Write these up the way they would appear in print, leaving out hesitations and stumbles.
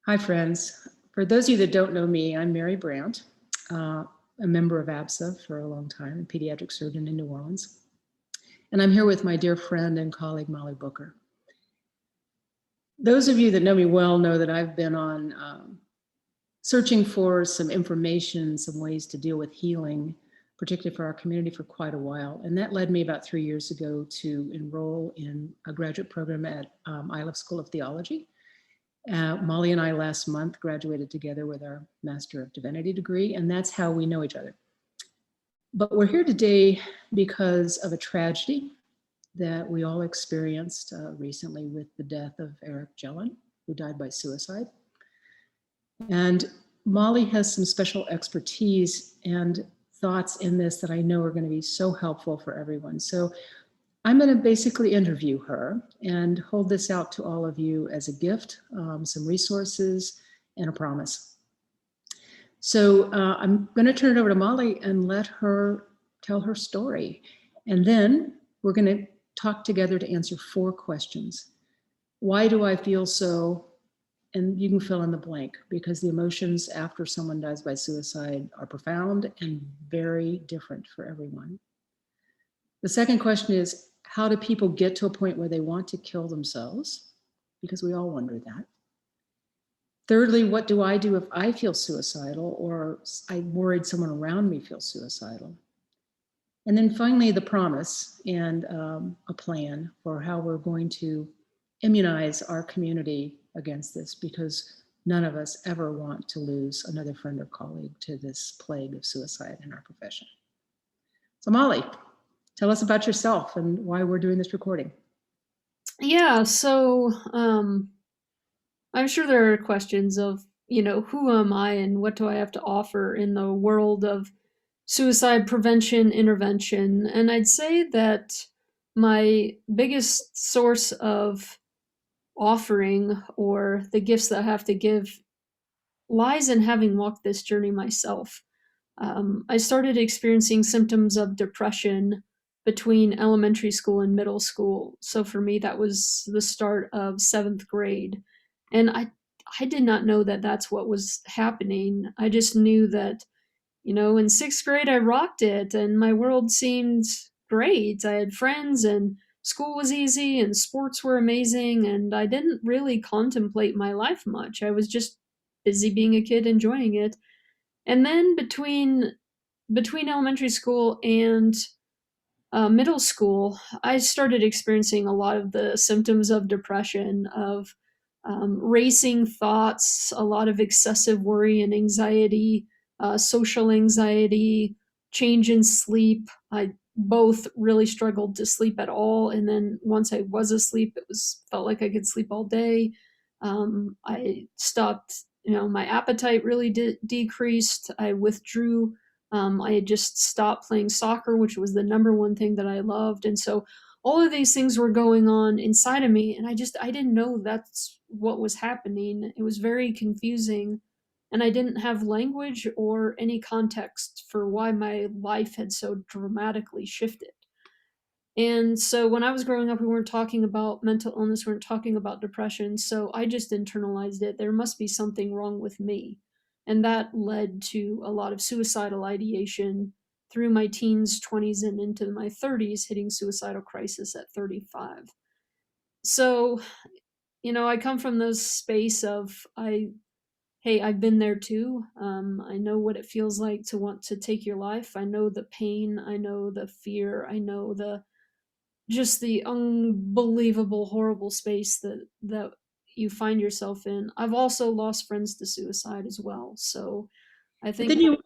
Hi, friends. For those of you that don't know me, I'm Mary Brandt, a member of APSA for a long time, a pediatric surgeon in New Orleans. And I'm here with my dear friend and colleague, Molly Booker. Those of you that know me well know that I've been on searching for some information, some ways to deal with healing, particularly for our community, for quite a while. And that led me about 3 years ago to enroll in a graduate program at Iliff School of Theology. Molly and I last month graduated together with our Master of Divinity degree, and that's how we know each other. But we're here today because of a tragedy that we all experienced recently with the death of Eric Jellin, who died by suicide. And Molly has some special expertise and thoughts in this that I know are going to be so helpful for everyone. So I'm going to basically interview her and hold this out to all of you as a gift, some resources, and a promise. So I'm going to turn it over to Molly and let her tell her story. And then we're going to talk together to answer 4 questions. Why do I feel so? And you can fill in the blank, because the emotions after someone dies by suicide are profound and very different for everyone. The second question is, how do people get to a point where they want to kill themselves? Because we all wonder that. Thirdly, what do I do if I feel suicidal or I'm worried someone around me feels suicidal? And then finally, the promise and a plan for how we're going to immunize our community against this, because none of us ever want to lose another friend or colleague to this plague of suicide in our profession. So Molly, tell us about yourself and why we're doing this recording. Yeah, so I'm sure there are questions of, who am I and what do I have to offer in the world of suicide prevention intervention? And I'd say that my biggest source of offering, or the gifts that I have to give, lies in having walked this journey myself. I started experiencing symptoms of depression between elementary school and middle school. So for me, that was the start of 7th grade. And I did not know that that's what was happening. I just knew that, in 6th grade, I rocked it and my world seemed great. I had friends and school was easy and sports were amazing. And I didn't really contemplate my life much. I was just busy being a kid, enjoying it. And then between elementary school and middle school, I started experiencing a lot of the symptoms of depression, of racing thoughts, a lot of excessive worry and anxiety, social anxiety, change in sleep. I both really struggled to sleep at all, and then once I was asleep, it felt like I could sleep all day. I stopped, my appetite really decreased. I withdrew. I had just stopped playing soccer, which was the number one thing that I loved. And so all of these things were going on inside of me. And I didn't know that's what was happening. It was very confusing. And I didn't have language or any context for why my life had so dramatically shifted. And so when I was growing up, we weren't talking about mental illness, we weren't talking about depression. So I just internalized it. There must be something wrong with me. And that led to a lot of suicidal ideation through my teens, 20s, and into my 30s, hitting suicidal crisis at 35. So, I come from this space of, hey, I've been there too. I know what it feels like to want to take your life. I know the pain. I know the fear. I know just the unbelievable, horrible space that you find yourself in. I've also lost friends to suicide as well. So I But think then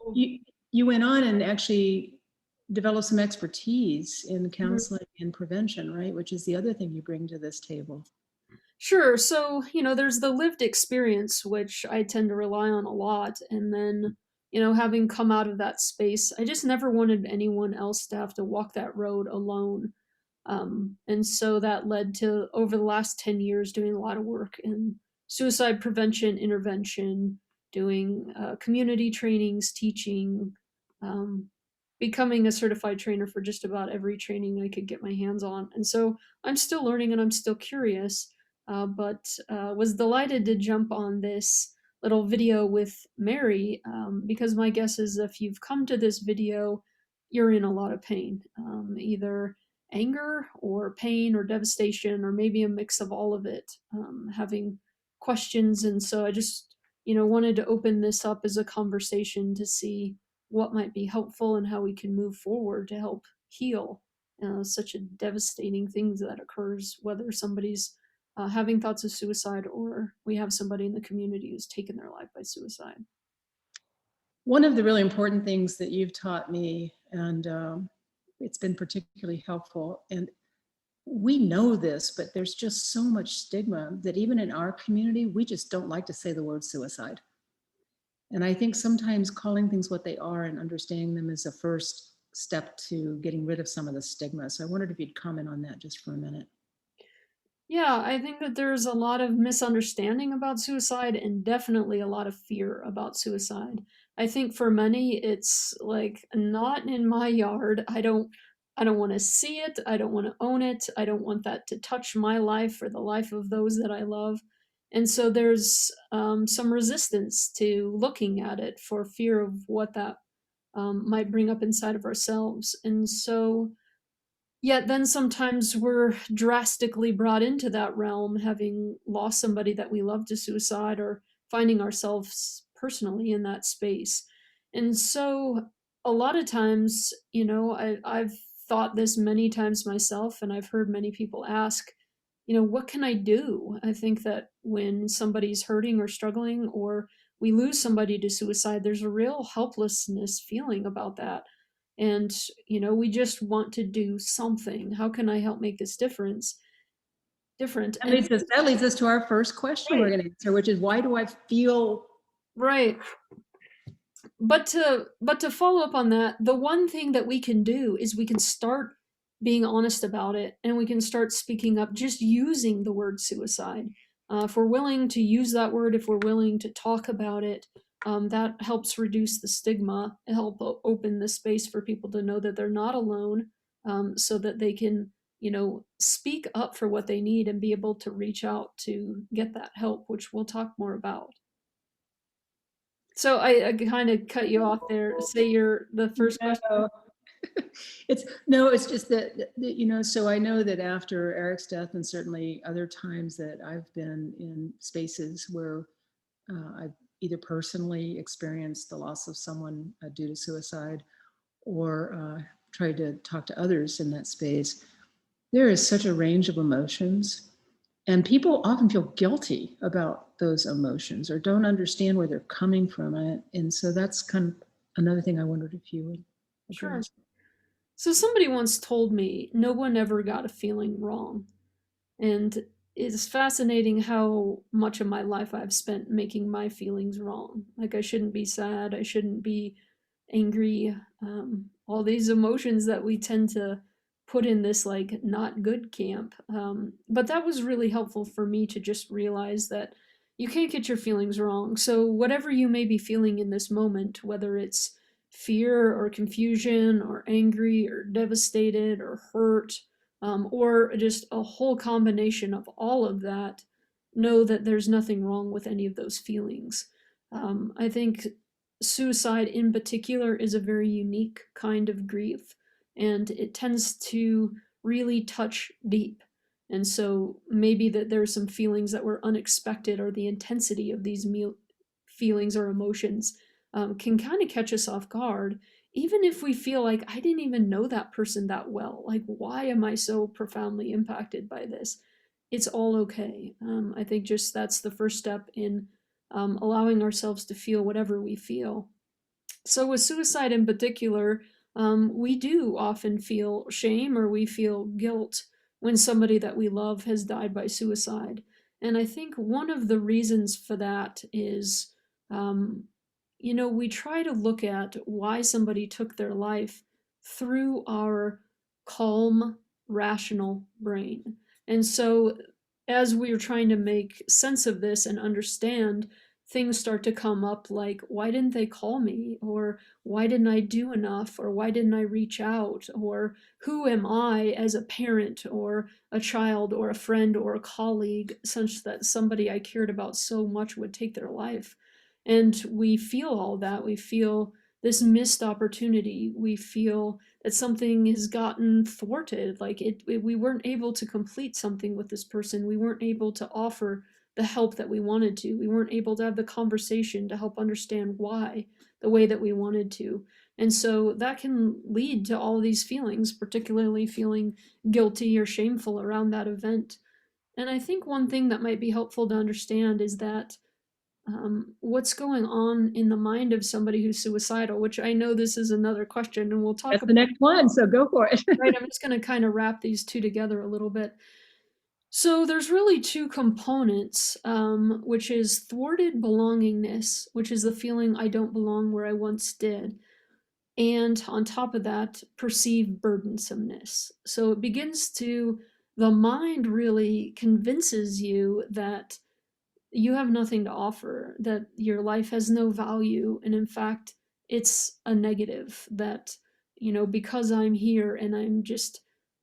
you went on and actually developed some expertise in counseling and prevention, right? Which is the other thing you bring to this table. Sure. So, there's the lived experience, which I tend to rely on a lot. And then, having come out of that space, I just never wanted anyone else to have to walk that road alone. And so that led to, over the last 10 years, doing a lot of work in suicide prevention, intervention, doing community trainings, teaching, um, becoming a certified trainer for just about every training I could get my hands on. And so I'm still learning and I'm still curious. but was delighted to jump on this little video with Mary, because my guess is if you've come to this video, you're in a lot of pain, either anger or pain or devastation, or maybe a mix of all of it, having questions. And so I just, wanted to open this up as a conversation to see what might be helpful and how we can move forward to help heal such a devastating thing that occurs, whether somebody's having thoughts of suicide or we have somebody in the community who's taken their life by suicide. One of the really important things that you've taught me, and it's been particularly helpful, and we know this, but there's just so much stigma that even in our community, we just don't like to say the word suicide. And I think sometimes calling things what they are and understanding them is a first step to getting rid of some of the stigma. So I wondered if you'd comment on that just for a minute. Yeah, I think that there's a lot of misunderstanding about suicide and definitely a lot of fear about suicide. I think for many it's like not in my yard. I don't want to see it. I don't want to own it. I don't want that to touch my life or the life of those that I love. And so there's some resistance to looking at it for fear of what that might bring up inside of ourselves. And so yet then sometimes we're drastically brought into that realm, having lost somebody that we love to suicide or finding ourselves personally in that space. And so a lot of times, I've thought this many times myself, and I've heard many people ask, what can I do? I think that when somebody's hurting or struggling, or we lose somebody to suicide, there's a real helplessness feeling about that. And, we just want to do something. How can I help make this different? That And leads us to our first question we're right, going to answer, which is why do I feel. right. But to follow up on that, the one thing that we can do is we can start being honest about it, and we can start speaking up, just using the word suicide. If we're willing to use that word, if we're willing to talk about it, that helps reduce the stigma, help open the space for people to know that they're not alone, so that they can, speak up for what they need and be able to reach out to get that help, which we'll talk more about. So I kind of cut you off there. Say the first question. No. It's just that, so I know that after Eric's death, and certainly other times that I've been in spaces where I've either personally experienced the loss of someone due to suicide, or tried to talk to others in that space, there is such a range of emotions. And people often feel guilty about those emotions or don't understand where they're coming from. And so that's kind of another thing I wondered if you would Sure. address. So somebody once told me no one ever got a feeling wrong. And it's fascinating how much of my life I've spent making my feelings wrong. Like I shouldn't be sad, I shouldn't be angry, all these emotions that we tend to put in this like not good camp. But that was really helpful for me to just realize that you can't get your feelings wrong. So whatever you may be feeling in this moment, whether it's fear or confusion or angry or devastated or hurt, or just a whole combination of all of that, know that there's nothing wrong with any of those feelings. I think suicide in particular is a very unique kind of grief, and it tends to really touch deep. And so maybe that there's some feelings that were unexpected, or the intensity of these feelings or emotions can kind of catch us off guard, even if we feel like I didn't even know that person that well. Like, why am I so profoundly impacted by this? It's all okay. I think just that's the first step in allowing ourselves to feel whatever we feel. So, with suicide in particular, we do often feel shame or we feel guilt when somebody that we love has died by suicide. And I think one of the reasons for that is, um, we try to look at why somebody took their life through our calm, rational brain. And so, as we're trying to make sense of this and understand things start to come up like, why didn't they call me? Or why didn't I do enough? Or why didn't I reach out? Or who am I as a parent or a child or a friend or a colleague, such that somebody I cared about so much would take their life? And we feel all that. We feel this missed opportunity. We feel that something has gotten thwarted. Like we weren't able to complete something with this person. We weren't able to offer the help that we wanted to. We weren't able to have the conversation to help understand why the way that we wanted to. And so that can lead to all these feelings, particularly feeling guilty or shameful around that event. And I think one thing that might be helpful to understand is that what's going on in the mind of somebody who's suicidal, which I know this is another question, and we'll talk That's about. the next one, so go for it. Right, I'm just going to kind of wrap these two together a little bit. So there's really two components, which is thwarted belongingness, which is the feeling I don't belong where I once did. And on top of that, perceived burdensomeness. So it begins to, the mind really convinces you that you have nothing to offer, that your life has no value. And in fact, it's a negative that, because I'm here and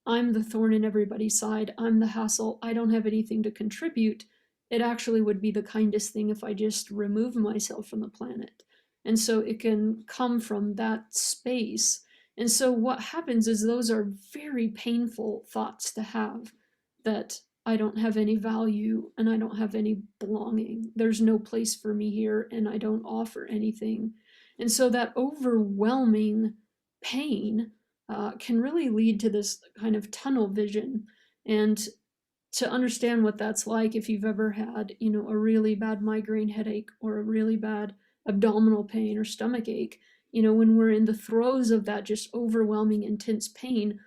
I'm the thorn in everybody's side, I'm the hassle, I don't have anything to contribute. It actually would be the kindest thing if I just remove myself from the planet. And so it can come from that space. And so what happens is those are very painful thoughts to have, that I don't have any value and I don't have any belonging. There's no place for me here and I don't offer anything. And so that overwhelming pain can really lead to this kind of tunnel vision. And to understand what that's like, if you've ever had, a really bad migraine headache or a really bad abdominal pain or stomach ache, when we're in the throes of that just overwhelming, intense pain,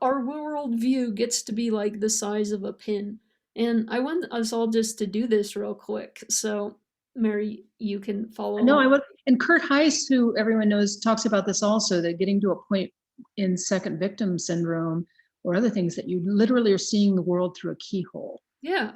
our worldview gets to be like the size of a pin. And I want us all just to do this real quick. So, Mary, you can follow No, along. I would. And Kurt Heiss, who everyone knows, talks about this also, that getting to a point in second victim syndrome or other things that you literally are seeing the world through a keyhole. Yeah.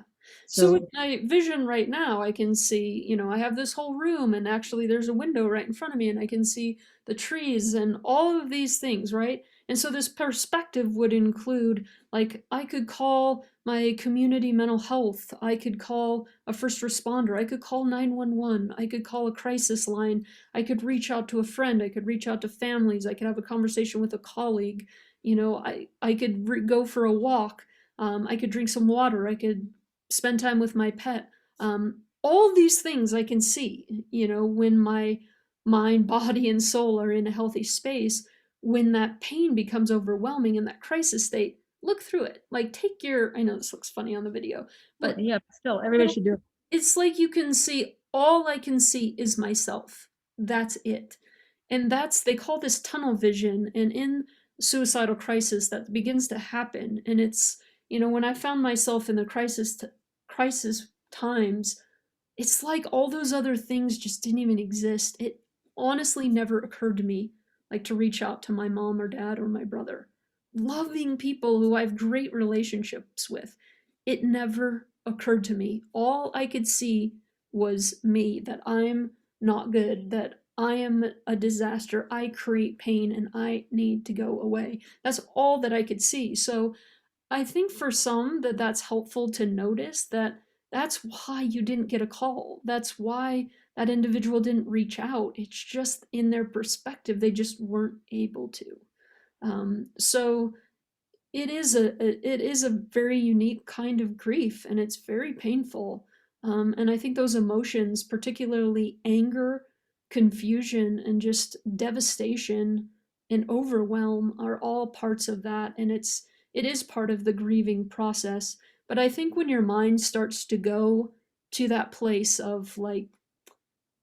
So in So my vision right now, I can see, I have this whole room and actually there's a window right in front of me and I can see the trees and all of these things, right? And so this perspective would include, like, I could call my community mental health, I could call a first responder, I could call 911, I could call a crisis line, I could reach out to a friend, I could reach out to families, I could have a conversation with a colleague, I could go for a walk. I could drink some water. I could spend time with my pet. All these things I can see, when my mind, body, and soul are in a healthy space. When that pain becomes overwhelming in that crisis state, look through it. Like, I know this looks funny on the video, but yeah, still everybody should do it. it's like you can see, all I can see is myself. That's it. And they call this tunnel vision. And in suicidal crisis, that begins to happen. And it's, when I found myself in the crisis times, it's like all those other things just didn't even exist. It honestly never occurred to me, like, to reach out to my mom or dad or my brother. Loving people who I have great relationships with. It never occurred to me. All I could see was me, that I'm not good, that I am a disaster, I create pain, and I need to go away. That's all that I could see. So I think for some that's helpful to notice that that's why you didn't get a call. That's why that individual didn't reach out. It's just in their perspective, they just weren't able to. So it is a very unique kind of grief, and it's very painful. And I think those emotions, particularly anger, confusion, and just devastation and overwhelm, are all parts of that. And it is part of the grieving process. But I think when your mind starts to go to that place of, like,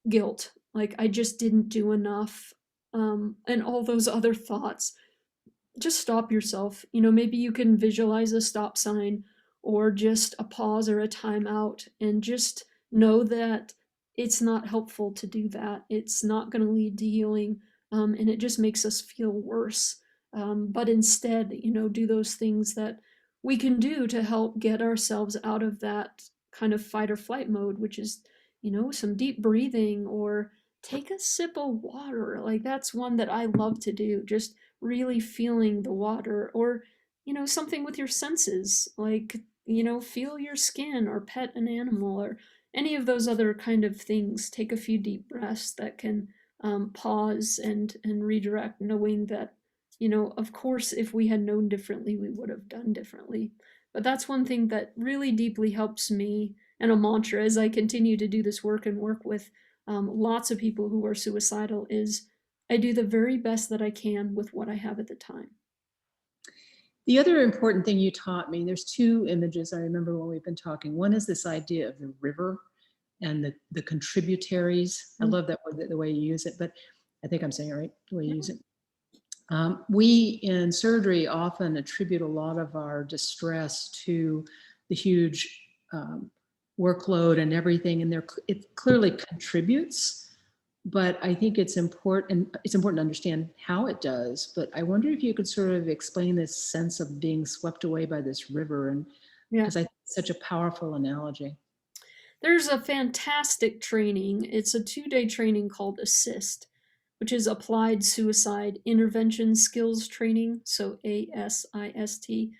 guilt, like, I just didn't do enough, and all those other thoughts, just stop yourself. Maybe you can visualize a stop sign or just a pause or a timeout, and just know that it's not helpful to do that. It's not going to lead to healing, and it just makes us feel worse. But instead, do those things that we can do to help get ourselves out of that kind of fight or flight mode, which is, some deep breathing, or take a sip of water. Like, that's one that I love to do, just really feeling the water. Or, something with your senses, like, feel your skin or pet an animal or any of those other kind of things. Take a few deep breaths that can pause and redirect, knowing that, of course, if we had known differently, we would have done differently. But that's one thing that really deeply helps me, and a mantra as I continue to do this work and work with lots of people who are suicidal, is I do the very best that I can with what I have at the time. The other important thing you taught me, there's two images I remember when we've been talking. One is this idea of the river and the contributaries. I love that word, the way you use it, but I think I'm saying it right, the way you use it. We in surgery often attribute a lot of our distress to the huge workload and everything, and it clearly contributes. But I think it's important to understand how it does. But I wonder if you could sort of explain this sense of being swept away by this river, and Yeah. because I think it's such a powerful analogy. There's a fantastic training. It's a 2-day training called Assist, which is Applied Suicide Intervention Skills Training, so ASIST.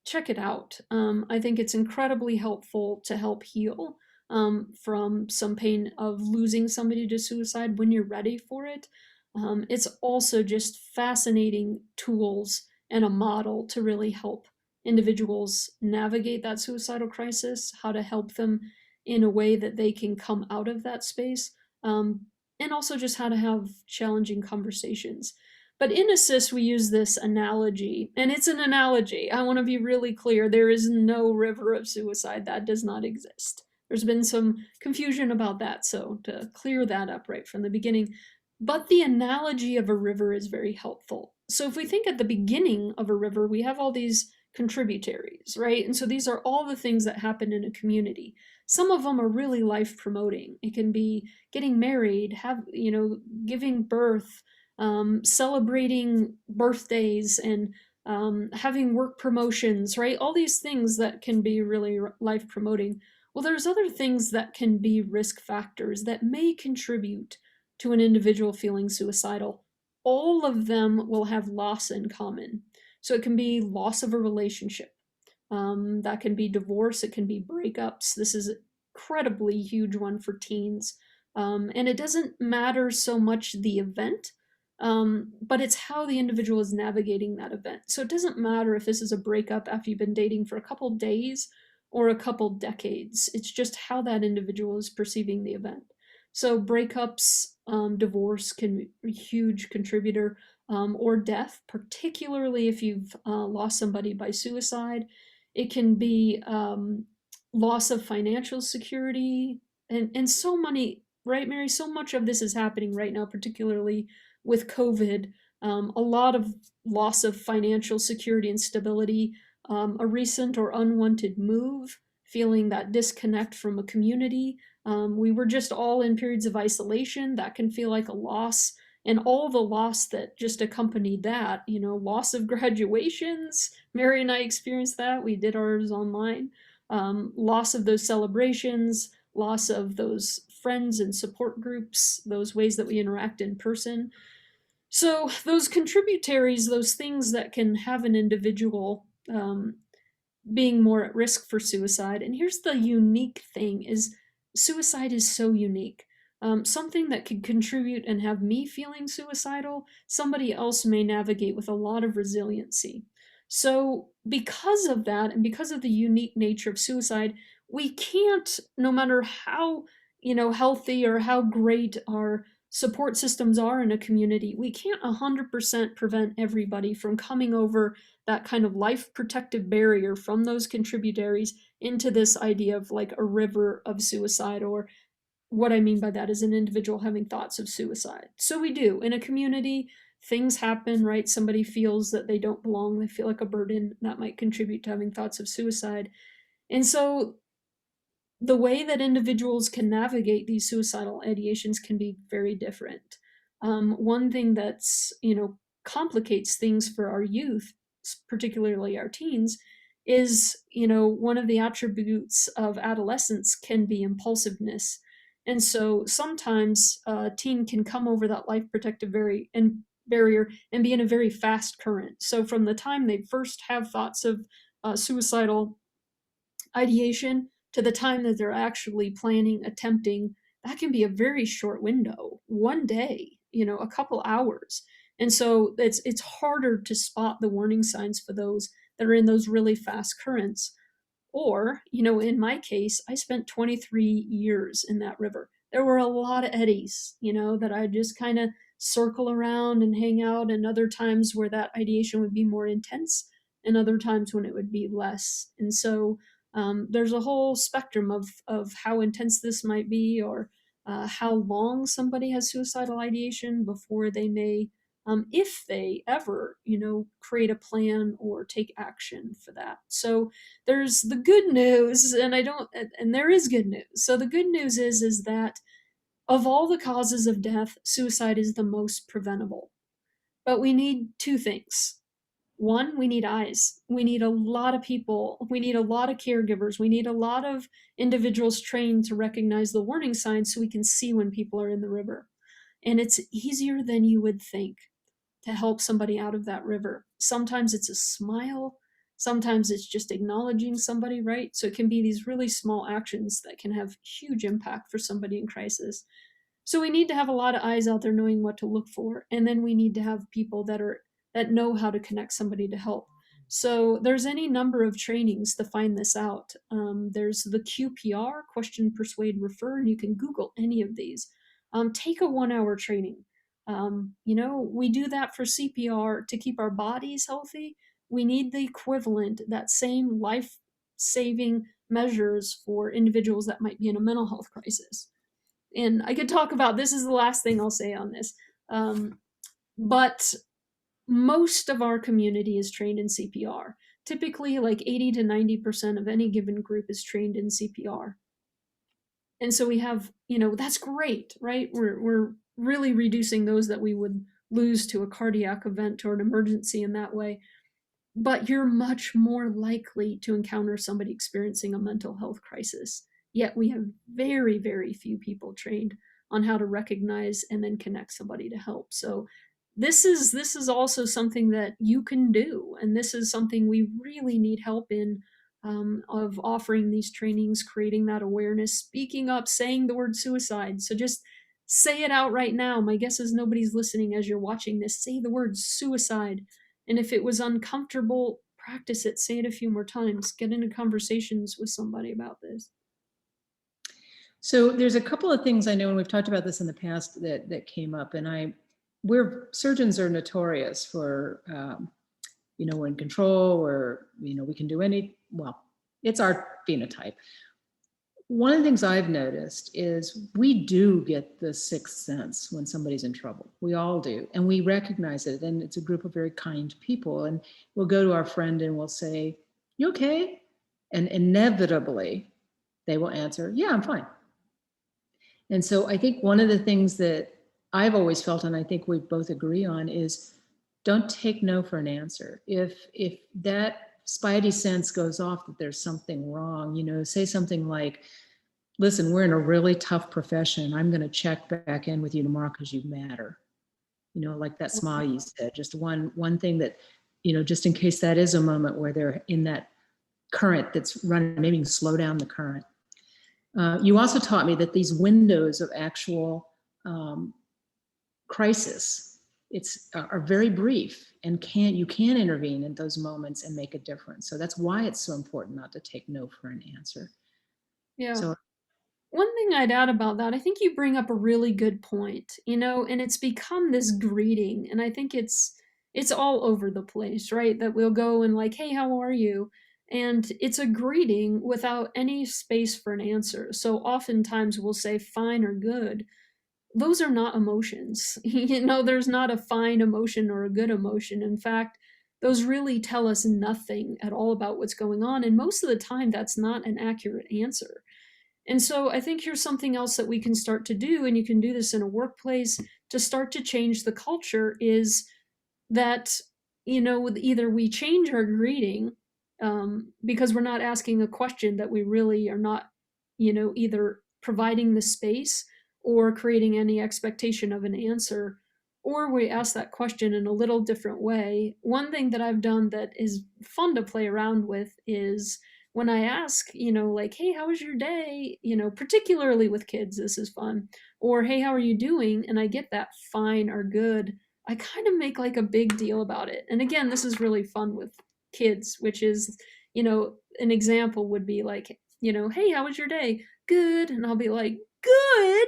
Check it out. I think it's incredibly helpful to help heal from some pain of losing somebody to suicide when you're ready for it. It's also just fascinating tools and a model to really help individuals navigate that suicidal crisis, how to help them in a way that they can come out of that space, and also just how to have challenging conversations. But in Assist, we use this analogy, and it's an analogy. I want to be really clear. There is no river of suicide. That does not exist. There's been some confusion about that, so to clear that up right from the beginning. But the analogy of a river is very helpful. So if we think at the beginning of a river, we have all these contributaries, right? And so these are all the things that happen in a community. Some of them are really life promoting. It can be getting married, giving birth, celebrating birthdays, and having work promotions, right? All these things that can be really life promoting. Well, there's other things that can be risk factors that may contribute to an individual feeling suicidal. All of them will have loss in common. So it can be loss of a relationship. That can be divorce. It can be breakups. This is an incredibly huge one for teens. And it doesn't matter so much the event, but it's how the individual is navigating that event. So it doesn't matter if this is a breakup after you've been dating for a couple days or a couple decades. It's just how that individual is perceiving the event. So breakups, divorce can be a huge contributor, or death, particularly if you've lost somebody by suicide. It can be loss of financial security, and so many, right, Mary? So much of this is happening right now, particularly with COVID. A lot of loss of financial security and stability, a recent or unwanted move, feeling that disconnect from a community. We were just all in periods of isolation. That can feel like a loss. And all the loss that just accompanied that, loss of graduations. Mary and I experienced that. We did ours online. Loss of those celebrations, loss of those friends and support groups, those ways that we interact in person. So those contributaries, those things that can have an individual being more at risk for suicide. And here's the unique thing: is suicide is so unique. Something that could contribute and have me feeling suicidal, somebody else may navigate with a lot of resiliency. So because of that, and because of the unique nature of suicide, we can't, no matter how healthy or how great our support systems are in a community, we can't 100% prevent everybody from coming over that kind of life protective barrier from those contributaries into this idea of like a river of suicide. Or what I mean by that is an individual having thoughts of suicide. So we do in a community, things happen, right? Somebody feels that they don't belong, they feel like a burden, that might contribute to having thoughts of suicide. And so the way that individuals can navigate these suicidal ideations can be very different. One thing that's, complicates things for our youth, particularly our teens, is, one of the attributes of adolescence can be impulsiveness. And so sometimes a teen can come over that life protective barrier and be in a very fast current. So from the time they first have thoughts of suicidal ideation to the time that they're actually planning, attempting, that can be a very short window, one day, a couple hours. And so it's harder to spot the warning signs for those that are in those really fast currents. Or, in my case, I spent 23 years in that river. There were a lot of eddies, that I just kind of circle around and hang out, and other times where that ideation would be more intense, and other times when it would be less. And so there's a whole spectrum of how intense this might be, or how long somebody has suicidal ideation before they may, if they ever, create a plan or take action for that. So there's the good news, and there is good news. So the good news is that of all the causes of death, suicide is the most preventable. But we need two things. One, we need eyes. We need a lot of people. We need a lot of caregivers. We need a lot of individuals trained to recognize the warning signs so we can see when people are in the river. And it's easier than you would think to help somebody out of that river. Sometimes it's a smile. Sometimes it's just acknowledging somebody, right? So it can be these really small actions that can have huge impact for somebody in crisis. So we need to have a lot of eyes out there knowing what to look for. And then we need to have people that know how to connect somebody to help. So there's any number of trainings to find this out. There's the QPR, question, persuade, refer, and you can Google any of these. Take a 1-hour training. We do that for CPR to keep our bodies healthy. We need the equivalent, that same life-saving measures for individuals that might be in a mental health crisis. And I could talk about, this is the last thing I'll say on this. But most of our community is trained in CPR. Typically, like 80 to 90% of any given group is trained in CPR. And so we have, that's great, right? We're really reducing those that we would lose to a cardiac event or an emergency in that way. But you're much more likely to encounter somebody experiencing a mental health crisis. Yet we have very, very few people trained on how to recognize and then connect somebody to help. So this is also something that you can do, and this is something we really need help in, of offering these trainings, creating that awareness, speaking up, saying the word suicide. So just say it out right now. My guess is nobody's listening as you're watching this. Say the word suicide. And if it was uncomfortable, practice it. Say it a few more times. Get into conversations with somebody about this. So there's a couple of things I know, and we've talked about this in the past, that came up, and surgeons are notorious for, we're in control, or, we can do it's our phenotype. One of the things I've noticed is we do get the sixth sense when somebody's in trouble. We all do. And we recognize it. And it's a group of very kind people. And we'll go to our friend and we'll say, "You okay?" And inevitably they will answer, "Yeah, I'm fine." And so I think one of the things that I've always felt, and I think we both agree on, is don't take no for an answer. If that spidey sense goes off that there's something wrong, say something like, "Listen, we're in a really tough profession. I'm going to check back in with you tomorrow because you matter." Like that smile you said, just one thing that, just in case that is a moment where they're in that current that's running, maybe slow down the current. You also taught me that these windows of actual crisis are very brief, and you can intervene in those moments and make a difference. So that's why it's so important not to take no for an answer. Yeah. So one thing I'd add about that, I think you bring up a really good point, and it's become this greeting, and I think it's all over the place, right? That we'll go and like, "Hey, how are you?" And it's a greeting without any space for an answer. So oftentimes we'll say fine or good. Those are not emotions. There's not a fine emotion or a good emotion. In fact, those really tell us nothing at all about what's going on. And most of the time, that's not an accurate answer. And so I think here's something else that we can start to do, and you can do this in a workplace to start to change the culture, is that, either we change our greeting, because we're not asking a question that we really are not, either providing the space or creating any expectation of an answer, or we ask that question in a little different way. One thing that I've done that is fun to play around with is when I ask, like, hey, how was your day? Particularly with kids, this is fun. Or, hey, how are you doing? And I get that fine or good. I kind of make like a big deal about it. And again, this is really fun with kids, which is, an example would be like, hey, how was your day? Good. And I'll be like, good?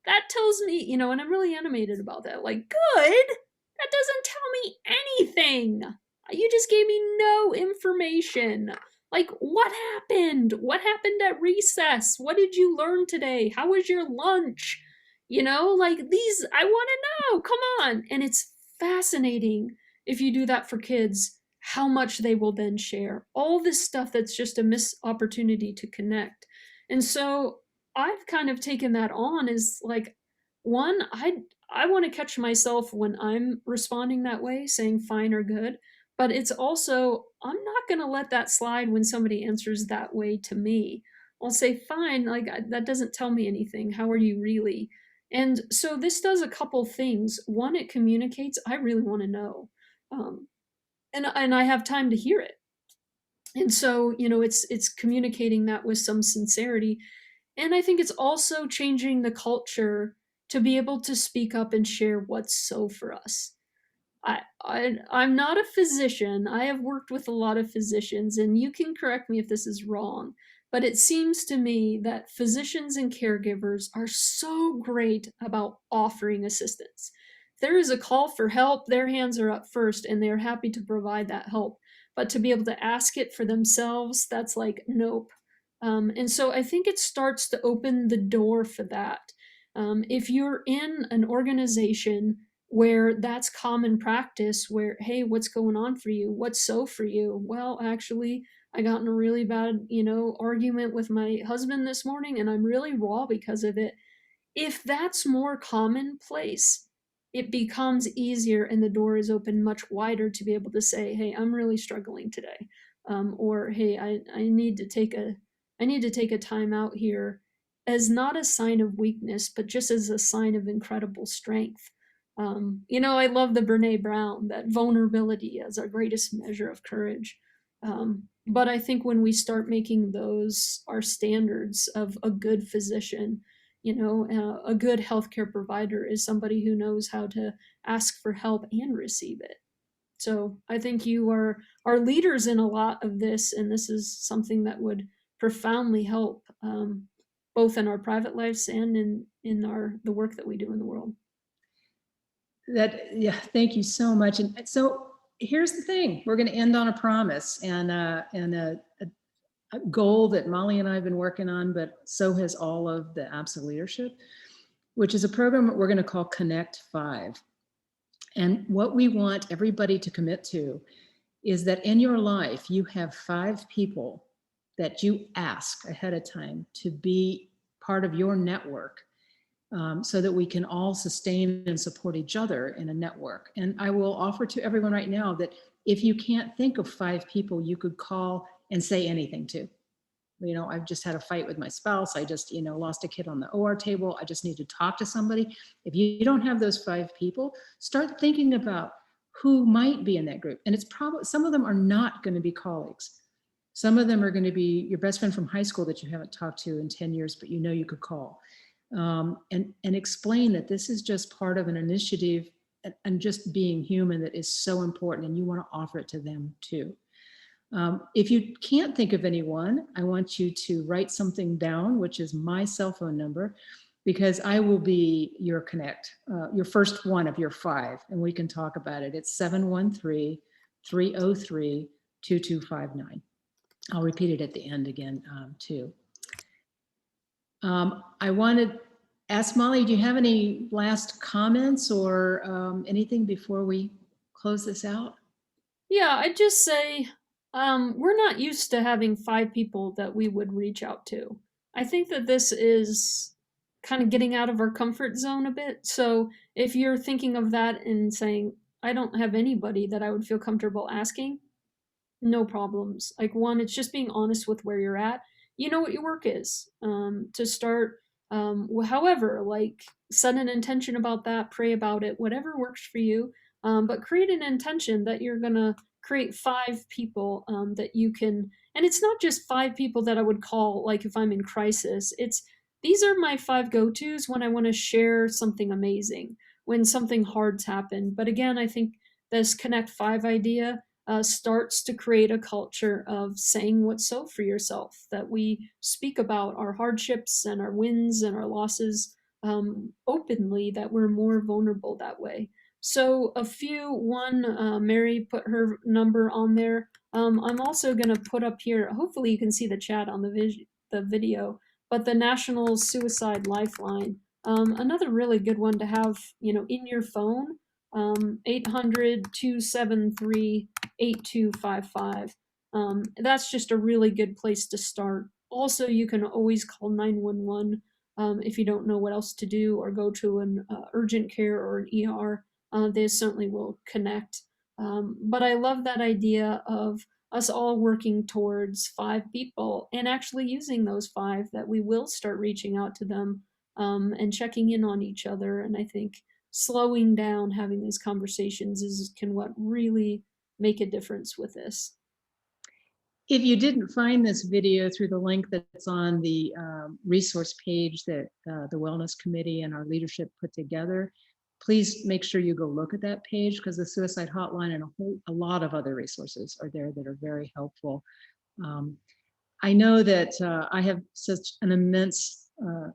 That tells me, and I'm really animated about that. Like, good? That doesn't tell me anything. You just gave me no information. Like, what happened? What happened at recess? What did you learn today? How was your lunch? Like these, I want to know. Come on. And it's fascinating if you do that for kids, how much they will then share. All this stuff that's just a missed opportunity to connect. And so I've kind of taken that on as like, one, I want to catch myself when I'm responding that way, saying fine or good. But it's also, I'm not going to let that slide when somebody answers that way to me. I'll say, fine, like that doesn't tell me anything. How are you really? And so this does a couple things. One, it communicates, I really want to know. Um, and I have time to hear it. And so, it's communicating that with some sincerity. And I think it's also changing the culture to be able to speak up and share what's so for us. I'm not a physician. I have worked with a lot of physicians, and you can correct me if this is wrong, but it seems to me that physicians and caregivers are so great about offering assistance. If there is a call for help, their hands are up first and they're happy to provide that help. But to be able to ask it for themselves, that's like, nope. And so I think it starts to open the door for that. If you're in an organization where that's common practice, where, hey, what's going on for you? What's so for you? Well, actually, I got in a really bad, argument with my husband this morning and I'm really raw because of it. If that's more commonplace, it becomes easier and the door is open much wider to be able to say, hey, I'm really struggling today. Or, hey, I need to take a time out here, as not a sign of weakness, but just as a sign of incredible strength. I love the Brene Brown, that vulnerability as our greatest measure of courage. But I think when we start making those our standards of a good physician, a good healthcare provider is somebody who knows how to ask for help and receive it. So I think you are leaders in a lot of this, and this is something that would profoundly help, both in our private lives and in the work that we do in the world. Yeah, thank you so much. And so here's the thing: we're going to end on a promise and a goal that Molly and I have been working on, but so has all of the APSA leadership, which is a program that we're going to call Connect 5. And what we want everybody to commit to is that in your life, you have 5 people that you ask ahead of time to be part of your network, so that we can all sustain and support each other in a network. And I will offer to everyone right now that if you can't think of 5 people you could call and say anything to. I've just had a fight with my spouse. I just, lost a kid on the OR table. I just need to talk to somebody. If you don't have those 5 people, start thinking about who might be in that group. And it's probably, some of them are not going to be colleagues. Some of them are going to be your best friend from high school that you haven't talked to in 10 years, but you could call. And explain that this is just part of an initiative and just being human that is so important, and you want to offer it to them too. If you can't think of anyone, I want you to write something down, which is my cell phone number, because I will be your connect, your first one of your 5, and we can talk about it. It's 713-303-2259. I'll repeat it at the end again, too. I want to ask Molly, do you have any last comments or anything before we close this out? Yeah, I'd just say, we're not used to having 5 people that we would reach out to. I think that this is kind of getting out of our comfort zone a bit. So if you're thinking of that and saying, I don't have anybody that I would feel comfortable asking, no problems. Like, one, it's just being honest with where you're at. You know what your work is. To start However, like set an intention about that, pray about it, whatever works for you. But create an intention that you're gonna create 5 people that you can, and it's not just 5 people that I would call like if I'm in crisis. It's these are my 5 go-tos when I want to share something amazing, when something hard's happened. But again, I think this Connect 5 idea starts to create a culture of saying what's so for yourself, that we speak about our hardships and our wins and our losses openly, that we're more vulnerable that way. So Mary put her number on there. I'm also going to put up here, hopefully you can see the chat on the video, but the National Suicide Lifeline, another really good one to have, in your phone, 800-273-8255. That's just a really good place to start. Also, you can always call 911 if you don't know what else to do, or go to an urgent care or an ER. They certainly will connect. But I love that idea of us all working towards 5 people and actually using those 5, that we will start reaching out to them and checking in on each other. And I think slowing down, having these conversations can what really make a difference with this. If you didn't find this video through the link that's on the resource page that the Wellness Committee and our leadership put together, please make sure you go look at that page, because the suicide hotline and a lot of other resources are there that are very helpful. I know that I have such an immense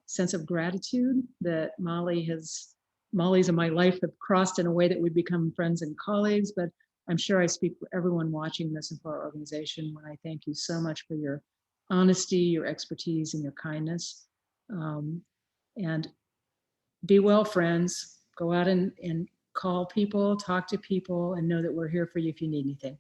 sense of gratitude that Molly's in my life have crossed in a way that we've become friends and colleagues, but I'm sure I speak for everyone watching this and for our organization when I thank you so much for your honesty, your expertise, and your kindness. And be well, friends. Go out and call people, talk to people, and know that we're here for you if you need anything.